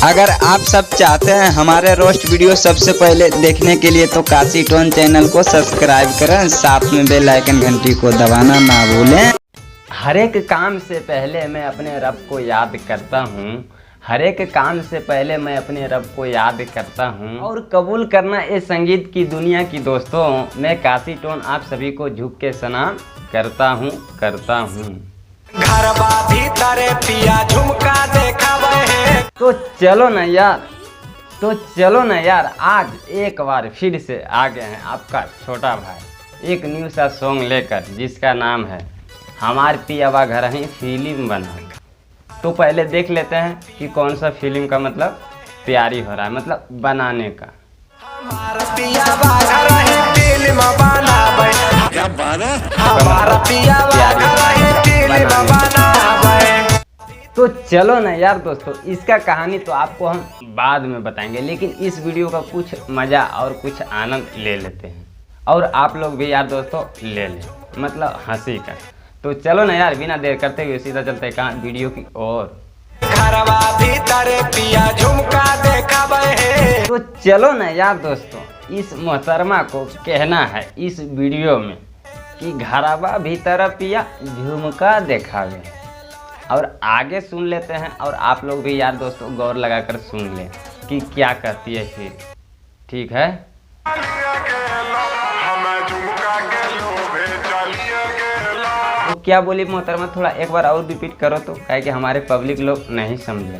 अगर आप सब चाहते हैं हमारे रोस्ट वीडियो सबसे पहले देखने के लिए तो काशी टोन चैनल को सब्सक्राइब करें, साथ में बेल आइकन घंटी को दबाना ना भूलें। हर एक काम से पहले मैं अपने रब को याद करता हूँ, हर एक काम से पहले मैं अपने रब को याद करता हूँ और कबूल करना ये संगीत की दुनिया की दोस्तों। मैं काशी टोन आप सभी को झुक के सलाम करता हूँ। घरबा भीतर पिया झुमका देखावे है। तो चलो ना यार, आज एक बार फिर से आ गए हैं आपका छोटा भाई एक न्यू सा सॉन्ग लेकर, जिसका नाम है हमार पियावा घर ही फिल्म बना। तो पहले देख लेते हैं कि कौन सा फिल्म का मतलब तैयारी हो रहा है, मतलब बनाने का। हमार पियावा घर ही फिल्म बनावे, क्या बात है, हमार पियावा घर ही फिल्म बनावे। तो चलो ना यार दोस्तों, इसका कहानी तो आपको हम बाद में बताएंगे, लेकिन इस वीडियो का कुछ मज़ा और कुछ आनंद ले लेते हैं और आप लोग भी यार दोस्तों ले लें, मतलब हंसी का। तो चलो ना यार, बिना देर करते हुए सीधा चलते कहाँ वीडियो की ओर। घरवा भीतर पिया झुमका देखावे है। तो चलो ना यार दोस्तों, इस मोहतरमा को कहना है इस वीडियो में कि घरवा भीतर पिया झुमका देखावे, और आगे सुन लेते हैं और आप लोग भी यार दोस्तों गौर लगाकर सुन लें कि क्या कहती है फिर, ठीक है। तो क्या बोली मोहतरमा, थोड़ा एक बार और रिपीट करो तो, क्या कि हमारे पब्लिक लोग नहीं समझे।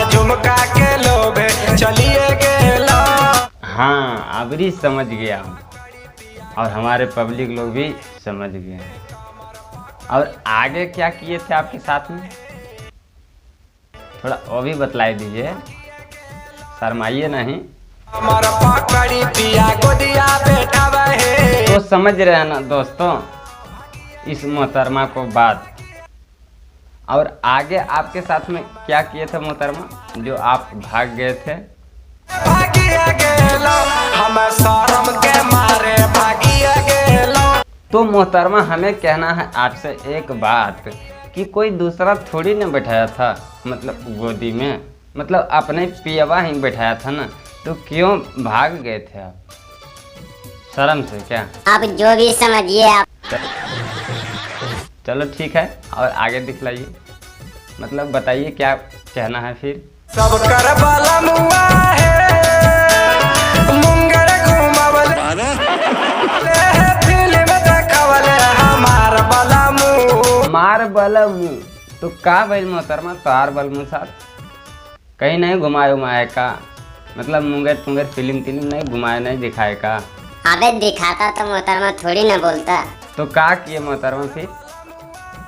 झुमका के लोभे चलिए गेला। हाँ, अबरी समझ गया हूँ और हमारे पब्लिक लोग भी समझ गए। और आगे क्या किए थे आपके साथ में, थोड़ा वो भी बतला दीजिए, शर्माइए नहीं। हमारा पकड़ी पिया गोदिया बैठावे है। तो समझ रहे हैं ना दोस्तों इस मोहतरमा को बात। और आगे आपके साथ में क्या किए थे मोहतरमा, जो आप भाग गए थे। भागिया गेला, हम शर्म के मारे भागिया गेला। तो मोहतरमा हमें कहना है आपसे एक बात कि कोई दूसरा थोड़ी न बैठाया था, मतलब गोदी में, मतलब अपने पियवा ही बैठाया था ना, तो क्यों भाग गए थे आप, शर्म से क्या? आप जो भी समझिए आप। चलो ठीक है, और आगे दिखलाइए, मतलब बताइए क्या कहना है फिर। सब कर बाला मुआ है, मुंगर घुमावल फिल्म देखावले हमार बाला मुँह। मार बल मुँह, तो का भाई मोहतरमा तार बल मुँह साथ कहीं नहीं घुमाए उमाए का, मतलब मुंगर तुंगर फिल्म नहीं घुमाए नहीं दिखाए का। अबे दिखाता तो मोहतरमा थोड़ी ना बोलता। तो का किए मोहतरमा फिर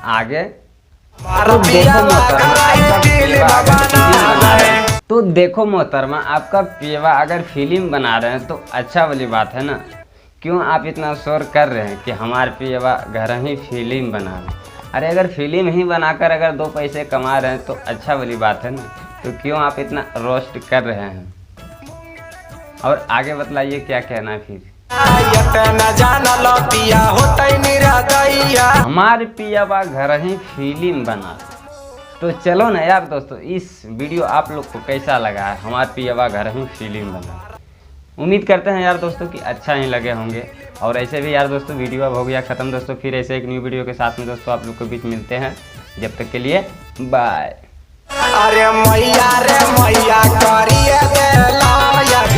आगे। तो देखो मोहतरमा, आपका पेवा अगर फिल्म बना रहे हैं तो अच्छा वाली बात है ना, क्यों आप इतना शोर कर रहे हैं कि हमारे पेवा घर ही फिल्म बना रहे हैं। अरे अगर फिल्म ही बनाकर अगर 2 पैसे कमा रहे हैं तो अच्छा वाली बात है ना, तो क्यों आप इतना रोस्ट कर रहे हैं। और आगे बतलाइए क्या कहना है फिर। हमारे पियावा घर ही फिल्म बना। तो चलो ना यार दोस्तों, इस वीडियो आप लोग को कैसा लगा है, हमारे पियावा घर ही फिल्म बना। उम्मीद करते हैं यार दोस्तों कि अच्छा ही लगे होंगे। और ऐसे भी यार दोस्तों वीडियो अब हो गया ख़त्म दोस्तों, फिर ऐसे एक न्यू वीडियो के साथ में दोस्तों आप लोग के बीच मिलते हैं। जब तक के लिए बाय। अरे मैया रे मैया करिए देला यार।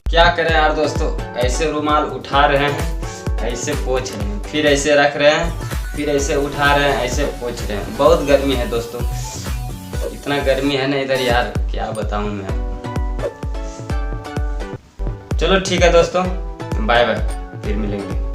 क्या करें यार दोस्तों, ऐसे रुमाल उठा रहे हैं, ऐसे पोंछ रहे हैं, फिर ऐसे रख रहे हैं, फिर ऐसे उठा रहे हैं, ऐसे पोंछ रहे हैं। बहुत गर्मी है दोस्तों, इतना गर्मी है ना इधर यार, क्या बताऊं मैं। चलो ठीक है दोस्तों, बाय बाय, फिर मिलेंगे।